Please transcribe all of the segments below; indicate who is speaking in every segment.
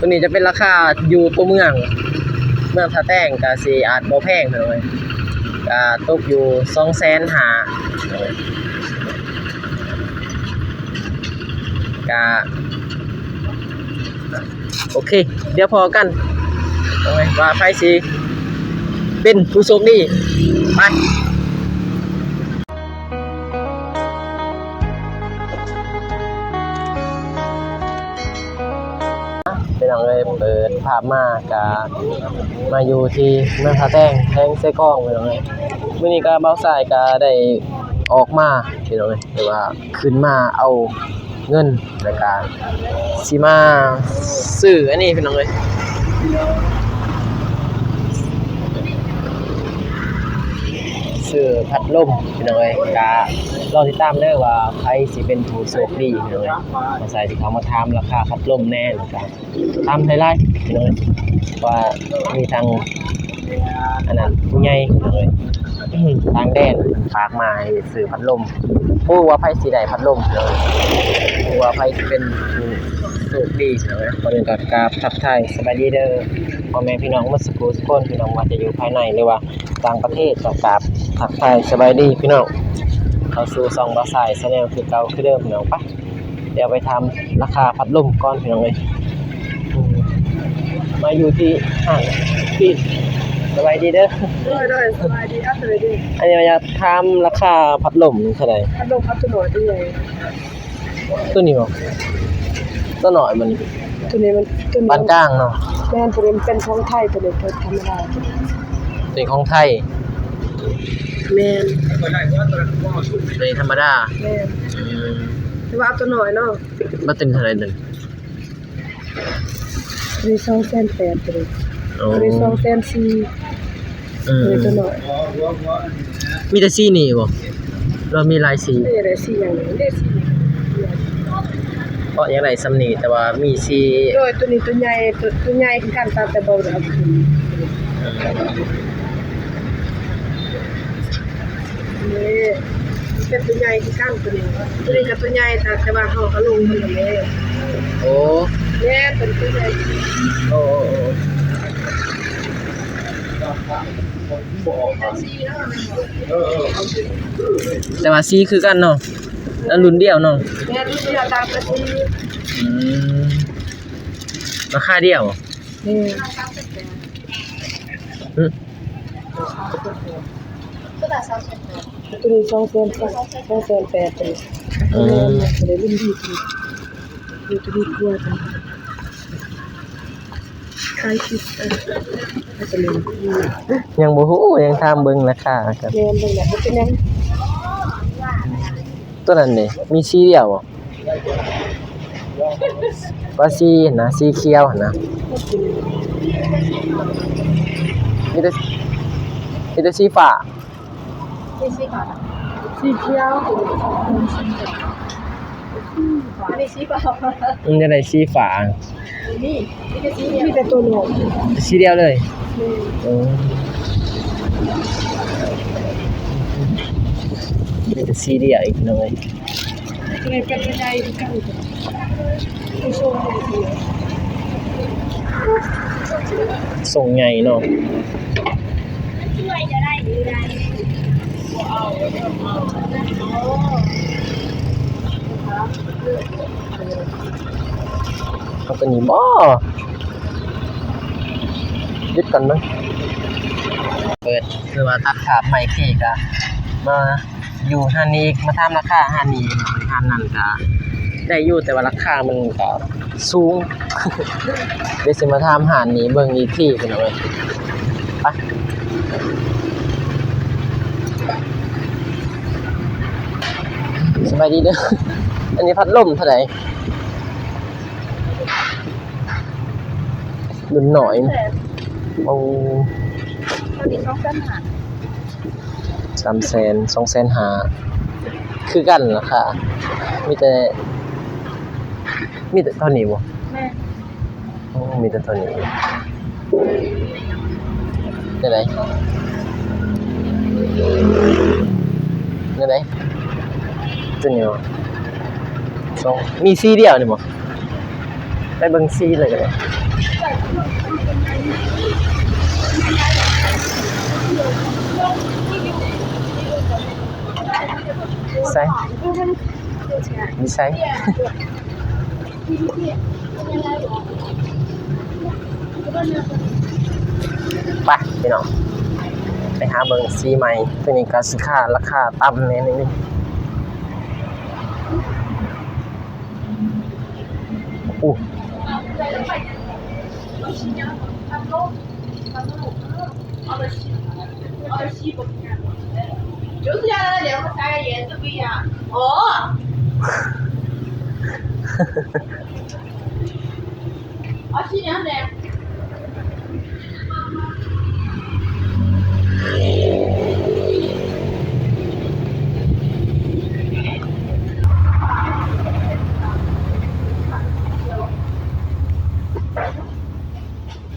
Speaker 1: ตัวนี้จะเป็นราคาอยู่ตัวเมืองท่าแต้งก็สิอาจบ่แพงเท่าไหร่ก็ตกอยู่250,000ก็โอเคเดี๋ยวพอกันว่าไผสิเป็นผู้โชคดีไปเป็นอย่างไรเปิดภาพมาอยู่ที่เมืองท่าแต้งแทงไส้กรองเป็นอย่างไรมื้อนี้ก็เบาสายก็ได้ออกมาเป็นอย่างไรหรือว่าขึ้นมาเอาเงินในการสิมาซื้ออันนี้เป็นอย่างไรซื้อพัดลมเป็นอย่างไรก็รอติดตามได้ว่าใครสิเป็นผู้โชคดีเป็นอย่างไรมาใส่ที่เขามาถามราคาพัดลมแน่นะครับตามไทยไลฟ์เป็นอย่างไรว่ามีทางอันนั้นผู้ใหญ่เป็นอย่างไรทางแดนฝากมาให้ซื้อพัดลมผู้ว่าไผสิได้พัดลมเลยผู้ว่าไผสิเป็นผู้โชคดีเลยก่อนอื่นก็กราบทักทายสบายดีเด้อพ่อแม่พี่น้องหมดทุกคนพี่น้องว่าจะอยู่ภายในหรือว่าต่างประเทศก็กราบทักทายสบายดีพี่น้องเข้าสู่ช่องบ่าวสายแชนแนลคือเก่าคือเดิมพี่น้องปะเดี๋ยวไปทำราคาพัดลมก่อนพี่น้องเอ้ยมาอยู่ที่ห้างพี่สบายดีเด้อ
Speaker 2: ได้สบายดีสบายดี
Speaker 1: อันนี้จะทำราคาพัดลมเท่าไหร่
Speaker 2: พัดลมพัดตัวหน่อยได้ไง
Speaker 1: ตัวนี้บ่ตัวหน่อยมัน
Speaker 2: ตัวนี้มันตัวนี้
Speaker 1: ปานกลางเนาะ
Speaker 2: แม่นตัวนี้เป็นของไทยตัวนี้เป็นธรรมดา
Speaker 1: เป็นของไทย
Speaker 2: แม่น
Speaker 1: เป็นธรรมดา
Speaker 2: แม่นแต่ว่าตัวหน่อยเนาะ
Speaker 1: บ่เป็นเท่าไหร่เด้อ
Speaker 2: ตัวนี้280,000ตัวนี้ตัวนี้240,000ตัวหน่อย
Speaker 1: มีแต่สีนี่บ่เรามีหลายสี
Speaker 2: มีหลายสีอย่างนี้ได้สี
Speaker 1: เพราะอย่างไรซ้ำนี่แต่ว่ามีสี
Speaker 2: โดยตัวนี้ตัวใหญ่คือกันตามแต่บ่ได้เอาขึ้นนี่เป็นตัวใหญ่คือกันตัวนี้ก็ตัวใหญ่แต่ว่าเฮาก็ลงมันเลย
Speaker 1: โอ้
Speaker 2: เนี่ยเป็นตัวใหญ่
Speaker 1: โอ้แต่ว่าสีคือกันเนาะแล้วรุ่นเดียวเนาะ
Speaker 2: เนี่ยรุ่นเดียวตามประเทศ
Speaker 1: ราคาเดียว
Speaker 2: นี่ตัวนี้280,000เลยรุ่นดีตัวนี้กลัวจังใครคิดจะเลย
Speaker 1: ยังบ่ฮู้ยังถามเบิ่งราคาครับ
Speaker 2: แม่นเบิ่งแหละบ่เป็นหยัง
Speaker 1: ตัวนั้นนี่มีสีเดียวบ่ว่าสีนะสีเขียวนะมีแต่สีฟ้า
Speaker 2: สีเขียวอันนี้สีฟ้า
Speaker 1: มันจะได้สีฟ้า
Speaker 2: นี่มีแต่ตัวโหนก
Speaker 1: สีเดียวเลยมีแต่สีเดียวอีกหน่อย
Speaker 2: เลยเป็นใหญ่ที่กันผู้ชม
Speaker 1: ส่งใหญ่เนาะ
Speaker 2: ช่วยจะได้หรือได้
Speaker 1: เขาตัวนี้บ่ยึดกันมั้ยเปิดคือว่าตัดขาดใหม่ขี้กะมาอยู่ห้านนี้มาทำราคาห้านนี้ห้านนั้นก็ได้อยู่แต่ว่าราคามันก็สูงเดี๋ยวสิมาทำห้านนี้เบิ่งอีกทีพุ่นเอาไว้ไปสบายดีเด้ออันนี้พัดลมเท่าไหร่รุ่นหน่อยโอ้
Speaker 2: ตอนนี้
Speaker 1: 300,000 คือกันราคามีแต่เท่านี้บ่
Speaker 2: แม่
Speaker 1: มีแต่เท่านี้ได้ไหนตัวนี้บ่มีสีเดียวนี่บ่ ไปเบิ่งซีเลยก็ได้ใส่ไม่ใช่ไปพี่น้องไปหาเบิ่งซีใหม่ตัวนี้ก็สิค่าราคาต่ำแน่นึงอู้
Speaker 3: 就是原来的3个颜色不一样。哦。啊，是这样的。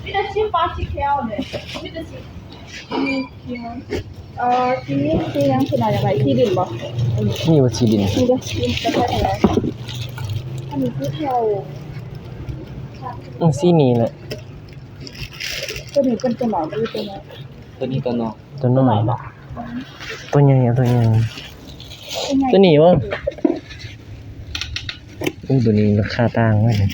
Speaker 3: 这个新发起票的，这个是。ที่ยังขนาดอะไรที่ดินบ่
Speaker 1: นี่ว่าซีดิน
Speaker 3: นี่ก็ที่จะใช้อะไรอันนี้คือแถว
Speaker 1: ซีนี่แหละ
Speaker 3: ตัวนี้เป็นตัวหนอนหรือตัวไหน
Speaker 1: ตัวนี้ตัวน้อยตัวน้อยตัวใหญ่ตัวใหญ่ตัวนี้วะตัวนี้ราคาต่างไว้เลย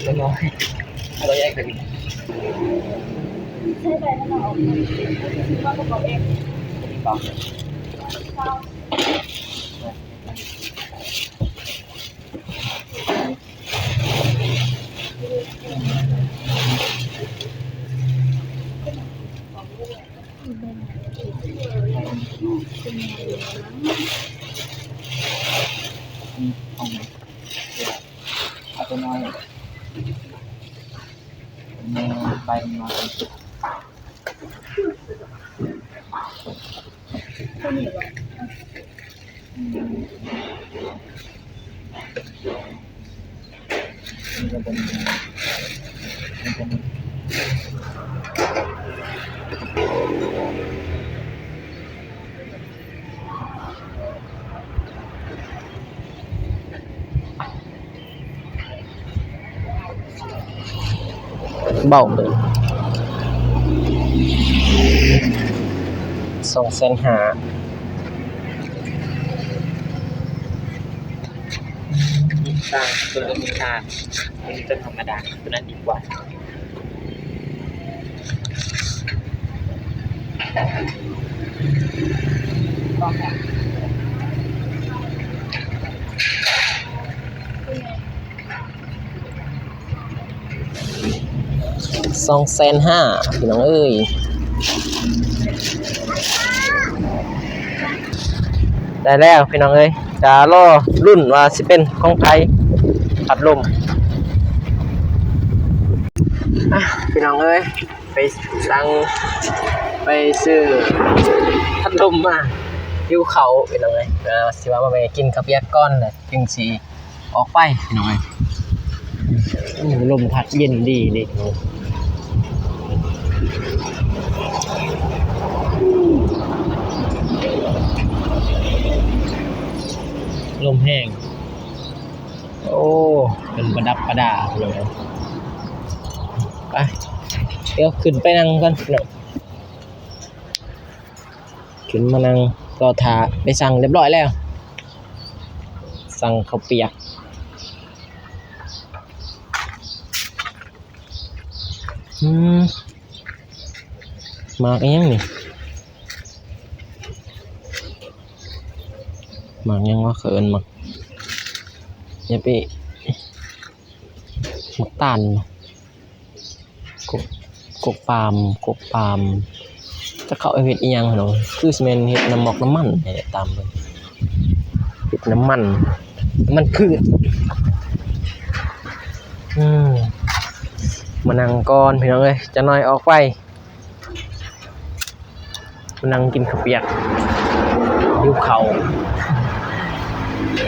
Speaker 1: ตัวน้อยตัวใหญ่กว่านี้
Speaker 3: ใช่ไหมนั่นหรอคือว่าประกอบเอง
Speaker 1: ตัวน้อยใบมันน้อย
Speaker 3: ตัวนี้บ่
Speaker 1: เบาเลย250,000ต่างตัวนี้มีค่าตัวนี้เป็นธรรมดาตัวนั้นดีกว่า250,000พี่น้องเอ้ยได้แล้วพี่น้องเอ้ยจะรอรุ่นว่าสิเป็นของไทยพัดลมพี่น้องเอ้ยไปสั่งไปซื้อพัดลมมาหิวเขาพี่น้องเอ้ยสิว่ามาไปกินกับเปียกก้อนน่ะจึงสิออกไปพี่น้องเอ้ยลมพัดเย็นดีนี่ลมแห้งโอ้เป็นประดับประดาเลยไปเดี๋ยวขึ้นไปนั่งกันหน่อยขึ้นมานั่งรอทาไปสั่งเรียบร้อยแล้วสั่งข้าวเปียกมากันยังนี่มายังว่าเขินมักอย่าไปมักตานกกปาล์มจะเข้าเฮ็ดอีหยังเนาะคือสิแม่นเฮ็ดน้ำหมอกน้ำมันนี่ตามเบิ่งเฮ็ดน้ำมันพืชมานั่งก่อนพี่น้องเอ้ยจะน้อยออกไปมานั่งกินข้าวเปียกหิวข้าว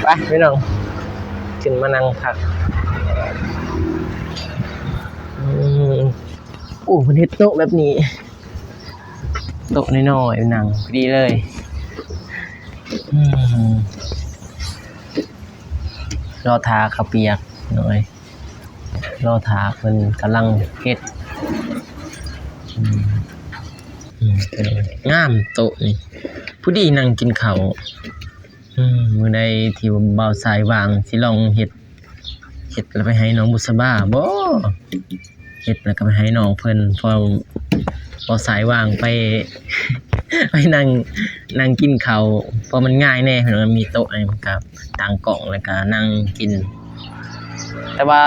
Speaker 1: ไปพี่น้องขึ้นมานั่งพัก โอ้เพิ่นเฮ็ดโต๊ะแบบนี้โต๊ะน้อยๆหนังพอดีเลยอืมรอทาข้าวเปียกหน่อยรอทาเพิ่นกำลังเฮ็ดเป็นงามโต๊ะนี่ผู้ดีนั่งกินข้าวมื้อใดที่เบาสายว่างสิลองเฮ็ดแล้วไปให้น้องบุษบาบ่เฮ็ดแล้วก็ไปให้น้องเพิ่นพอสายว่างไป ไปนั่งกินข้าวเพราะมันง่ายแน่เพิ่นว่ามีโต๊ะให้มันก็ตั้งกล้องแล้วก็นั่งกิน แต่ว่า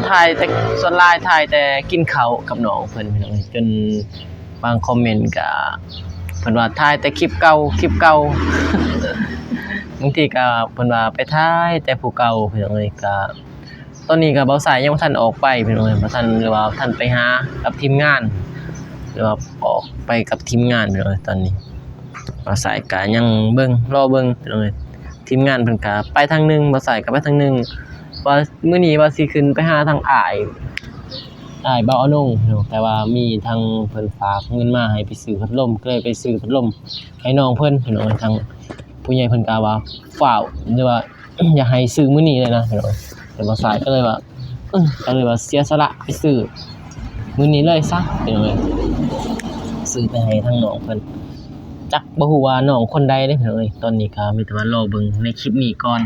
Speaker 1: ถ่ายแต่ส่วนหลายถ่ายแต่กินข้าวกับน้องเพิ่นพี่น้องจนบางคอมเมนต์ก็เพิ่นว่าถ่ายแต่คลิปเก่า บางทีก็เพิ่นว่าไปถ่ายแต่ผู้เก่าพี่น้องเอ้ยก็ตอนนี้ก็เบาสายยังบ่ทันออกไปพี่น้องเอ้ยบ่ทันหรือว่าทันไปหากับทีมงานหรือว่าออกไปกับทีมงานพี่น้องเอ้ยตอนนี้เบาสายก็ยังรอเบิ่งพี่น้องเอ้ยทีมงานเพิ่นก็ไปทางนึงเบาสายก็ไปทางนึงว่ามื้อนี้ว่าสิขึ้นไปหาทางอ้ายเบาอนงแต่ว่ามีทางเพิ่นฝากเงินมาให้ไปซื้อพัดลมก็เลยไปซื้อพัดลมให้น้องเพิ่นพี่น้องทางผู้ใหญ่เพิ่นก็ว่าฝ้าวหรือว่า อยากให้ซื้อมื้อนี้เลยนะพี่น้องแต่บ่สายก็เลยว่าเสียสละไปซื้อมื้อนี้เลยซะพี่น้องซื้อไปให้ทางน้องเพิ่นจักบ่ฮู้ว่าน้องคนใดเด้พี่น้องตอนนี้ก็มีแต่ว่ารอเบิ่งในคลิปนี้ก่อน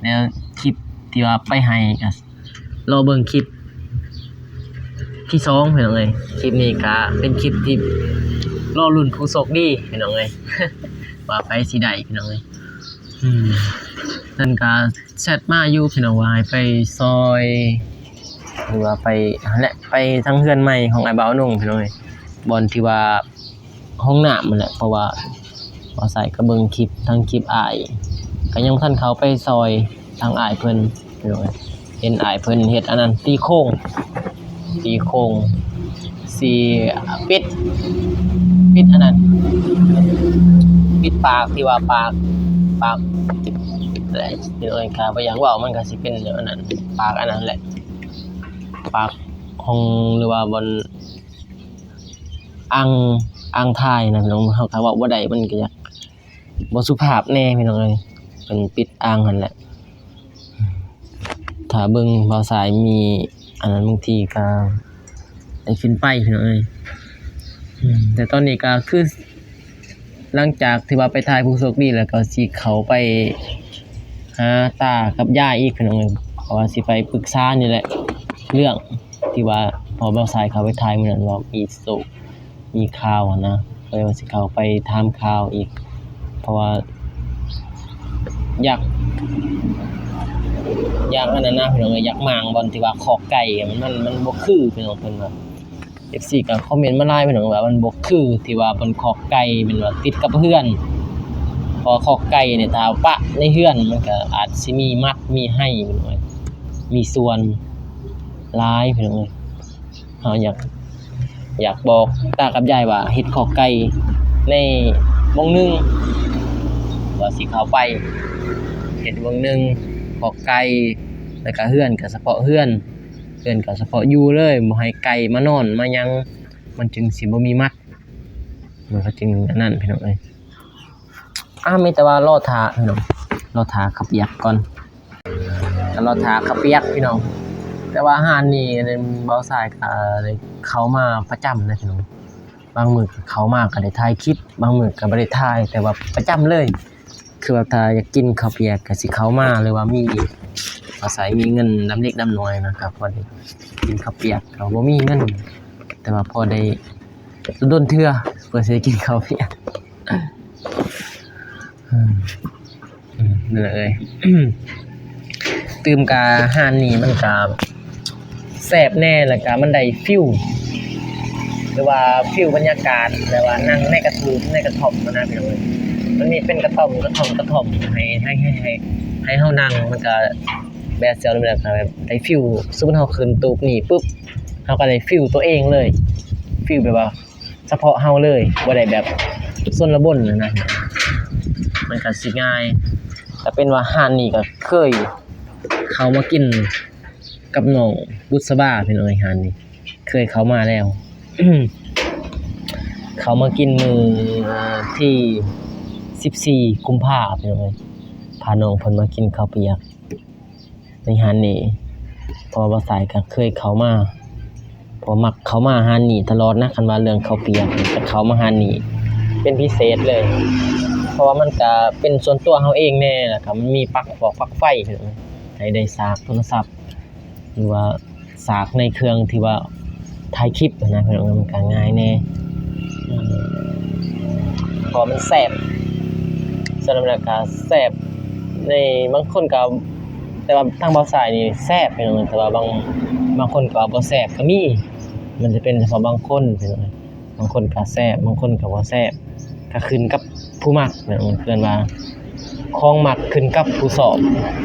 Speaker 1: แล้วคลิปที่ว่าไปให้ก็รอเบิ่งคลิปที่2พี่น้องคลิปนี้ก็เป็นคลิปที่รอลุ้นผู้โชคดีพี่น้อง ว่าไปสิได้พี่น้องนั่นก็แชทมาอยู่พี่น้องว่าให้ไปซอยหรือว่าไปนั่นแหละไปทางเฮือนใหม่ของไอ้บ่าวนุ่งพี่น้องบ่อนที่ว่าห้องน้ำนั่นแหละเพราะว่าบ่ใส่ก็เบิ่งคลิปทางคลิปอ้ายก็ยังทันเขาไปซอยทางอ้ายเพิ่นพี่น้องเห็นอ้ายเพิ่นเฮ็ดอันนั้นตีโค้งสิปิดอันนั้นปิดปากที่ว่าปากอะไรเดี๋ยวครับบ่อยากเว้ามันก็สิเป็นอันนั้นปากอันนั้นแหละปากของหรือว่าบนอ่างท้ายนะพี่น้องเฮาก็เว้าบ่ได้มันก็อยากบ่สุภาพแน่พี่น้องเอ้ยเป็นปิดอ่างนั่นแหละถ้าเบิ่งเบาสายมีอันนั้นบางทีก็ได้ขึ้นไปพี่น้องเอ้ยแต่ตอนนี้ก็คือหลังจากที่ว่าไปถ่ายผู้โชคดีแล้วก็สิเข้าไปหาตากับย่าอีกพี่น้องเพราะว่าสิไปปรึกษานี่แหละเรื่องที่ว่าพอเบาสายเขาไปถ่ายมื้อนั้นว่ามีโศกมีข่าวนะก็เลยว่าสิเข้าไปถามข่าวอีกเพราะว่าอยากอันนั้นนะพี่น้องอยากมางบอลที่ว่าคอกไก่มันบ่คือพี่น้องเพิ่นว่า FC ก็คอมเมนต์มาหลายพี่น้องว่ามันบ่คือที่ว่าบนคอกไก่เป็นว่าติดกับเฮือนพอคอกไก่เนี่ยถ้าปะในเฮือนมันก็อาจสิมีมัดมีให้พี่น้องมีส่วนหลายพี่น้องเฮาอยากบอกตากับยายว่าเฮ็ดคอกไก่ในวงนึงว่าสิเข้าไปเฮ็ดวงนึงคอกไก่แล้วก็เฮือนก็เฉพาะเฮือนก็เฉพาะอยู่เลยบ่ให้ไก่มานอนมาหยังมันจึงสิบ่มีมัดมันก็จึงอันนั้นพี่น้องเอ้ยมีแต่ว่ารอทาพี่น้องรอทาขับเปียกก่อนก็รอทาขับเปียกพี่น้องแต่ว่าอาหารนี่เบาสายก็ได้เข้ามาประจำนะพี่น้องบางมื้อก็เข้ามาก็ได้ถ่ายคลิปบางมื้อก็บ่ได้ถ่ายแต่ว่าประจำเลยคือว่าถ้าอยากกินข้าวเปียกก็สิเข้ามาหรือว่ามีอาศัยมีเงินดำเล็กดำน้อยนะครับพอได้กินข้าวเปียกก็บ่มีเงินแต่ว่าพอได้โดนเทื่อเพื่อสิได้กินข้าวเปียกนั่นแหละเอ้ย ตื่มกาอาหารนี่มันก็แซ่บแน่แล้วก็มันได้ฟิลหรือว่าฟิลบรรยากาศแบบว่านั่งในกระท่อมนะพี่น้องมันมีเป็นกระท่อมให้เฮานั่งมันก็แบบเซลล์แบบได้ฟิลสมมุติเฮาขึ้นตูบนี่ปึ๊บเฮาก็ได้ฟิลตัวเองเลยฟิลแบบว่าเฉพาะเฮาเลยบ่ได้แบบส่วนละบ่นนะมันก็สิง่ายแต่เป็นว่าอาหารนี่ก็เคยเข้ามากินกับน้องบุษบาพี่น้องอาหารนี่เคยเข้ามาแล้ว เขามากินมื้อที่14กุมภาพันธ์พี่น้องเอ้ยพาน้องเพิ่นมากินข้าวเปียกในหาดนี้เพราะว่าสายก็เคยเข้ามาเพราะมักเข้ามาหาดนี้ตลอดนะคันว่าเรื่องข้าวเปียกจะเข้ามาหาดนี้เป็นพิเศษเลย เพราะว่ามันก็เป็นส่วนตัวเฮาเองแน่ล่ะครับมันมีปลั๊กบอกปลั๊กไฟพี่น้องให้ได้สากโทรศัพท์หรือว่าสากในเครื่องที่ว่าถ่ายคลิปนะพี่น้องมันก็ง่ายแน่พอมันแซ่บสำหรับราคาแซ่บในบางคนก็แต่ว่าทางเบาสายนี่แซ่บพี่น้องแต่ว่าบางคนก็บ่แซ่บก็มีมันจะเป็นเฉพาะบางคนพี่น้องบางคนก็แซ่บบางคนก็บ่แซ่บก็ขึ้นกับผู้มักพี่น้องเพิ่นว่าของมักขึ้นกับผู้สอบ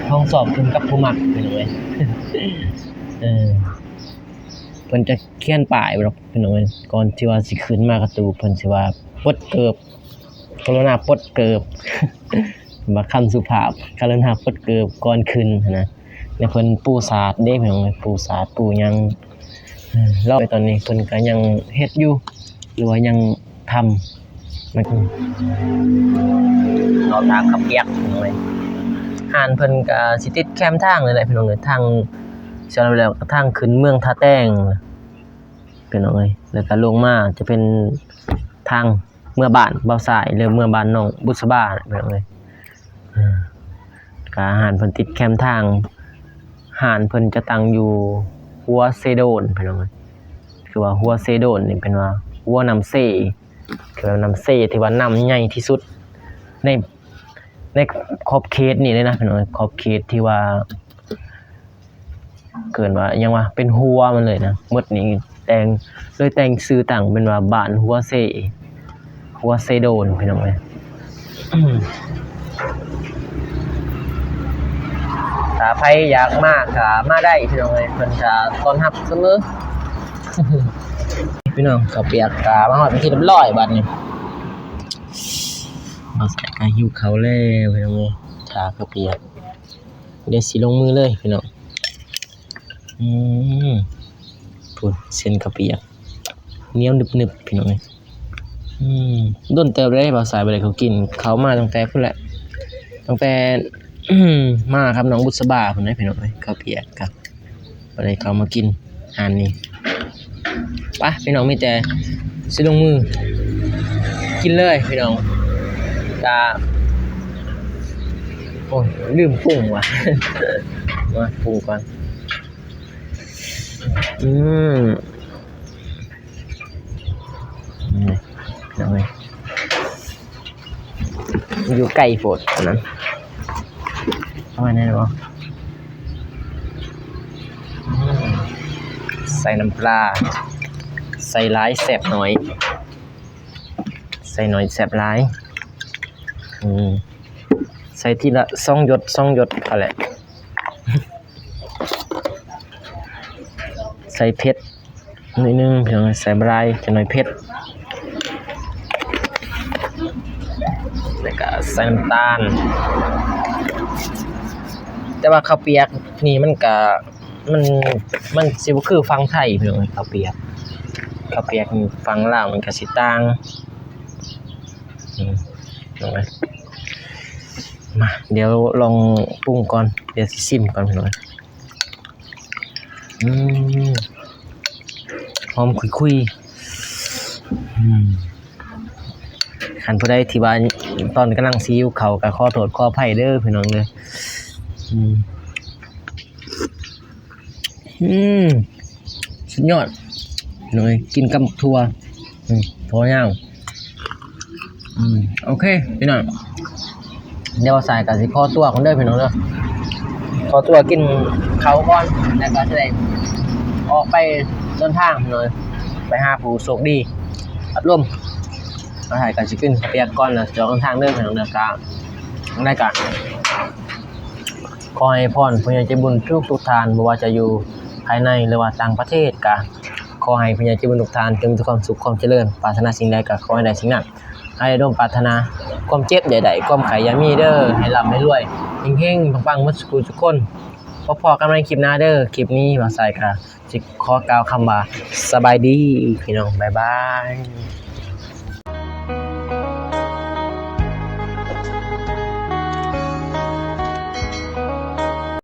Speaker 1: ของสอบขึ้นกับผู้มักพี่น้องเพิ่นจะเขียนป้ายบ่พี่น้องก่อนที่ว่าสิขึ้นมากระตูเพิ่นสิว่าปลดเกิบกรุณาปลดเกิบมาคำสุภาพกรุณาปลดเกิบก่อนขึ้นนะแล้วเพิ่นปูศาสตร์เด้พี่น้องปูศาสตร์ปูหยังรอไปตอนนี้เพิ่นก็ยังเฮ็ดอยู่หรือว่ายังทำมันเราทางขับเปียกพี่น้องหานเพิ่นก็สิติดแคมทางเลยแหละพี่น้องทางฉะนั้นแล้วทางขึ้นเมืองท่าแต้งพี่น้องแล้วก็ลงมาจะเป็นทางเมื่อบ้านเบาสายหรือเมื่อบ้านน้องบุษบาพี่น้องก็หานเพิ่นติดแคมทางหานเพิ่นจะตั้งอยู่หัวเซโดนพี่น้องคือว่าหัวเซโดนนี่เป็นว่าหัวน้ำเซคือน้ำเซที่ว่าน้ำใหญ่ที่สุดในขอบเขตนี่เลยนะพี่น้องขอบเขตที่ว่าเกินว่ายังว่าเป็นหัวมันเลยนะหมดนี้แต่งชื่อต่างเป็นว่าบ้านหัวเซโดนพี่น้องถ้าใครอยากมาก็มาได้พี่น้องเพิ่นจะต้อนรับเสมอพี่น้องข้าวเปียกก็มาฮอดเป็นที่เรียบร้อยบัดนี้มาใส่กาหิวเขาแล้วพี่น้องทาข้าวเปียกเดี๋ยวสิลงมือเลยพี่น้องพูดเส้นข้าวเปียกเหนียวหนึบๆพี่น้องด้นเติบได้บ่าวสายบ่ได้เขากินเขามาตั้งแต่พุ่นแหละตั้งแต่มาครับน้องบุษบาพุ่นได้พี่น้องข้าวเปียกครับบ่ได้เขามากินอาหารนี้ไปพี่น้องมีแต่สิลงมือกินเลยพี่น้องตาโอ้ยลืมปรุงว่ะมาปรุงก่อนยังไงอยู่ไกลโพดอันนั้นเอาไว้ไหนหรอใส่น้ำปลาใส่หลายแซ่บน้อยใส่น้อยแซ่บหลายใส่ทีละ2 หยดเอาแหละใส่เผ็ดนิดนึงเพียงใส่บรายจะหน่อยเผ็ดแล้วก็ใส่น้ำตาลแต่ว่าข้าวเปียกนี่มันก็มันสิบ่คือฟังไทยเพียงข้าวเปียกฟังลาวมันก็สิต่างลงไปมาเดี๋ยวลองปรุงก่อนเดี๋ยวสิชิมก่อนพี่น้องหอมคุยคันผู้ใดที่ว่าตอนกำลังซีอิ๊วเขาก็ขอโทษขออภัยเด้อพี่น้องเด้อสุดยอดหน่อยกินกับถั่วถั่วยาวโอเคพี่น้องเดี๋ยวใส่กับสิขอตัวกันเด้อพี่น้องเด้อขอตัวกินเขาก่อนแล้วก็จะได้ออกไปเดินทางเลยไปหาผู้โชคดีอัดลมมาถ่ายกันสิกินข้าวเปียกก่อนแล้วจะออกเดินทางเด้อพี่น้องเด้อครับได้กันขอให้พรผู้ใหญ่ใจบุญทุกท่านบ่ว่าจะอยู่ภายในหรือว่าต่างประเทศก็ขอให้ผู้ใหญ่ใจบุญทุกท่านจงมีความสุขความเจริญปรารถนาสิ่งใดก็ขอให้ได้สิ่งนั้นให้ร่วมปรารถนาความเจ็บใดๆความไขอย่ามีเด้อให้ร่ำให้รวยเฮงๆปังๆหมดทุกคน พอๆกันในคลิปหน้าเด้อคลิปนี้บ่าวสายก็สิขอกล่าวคำว่าสบายดีพี่น้องบ๊ายบาย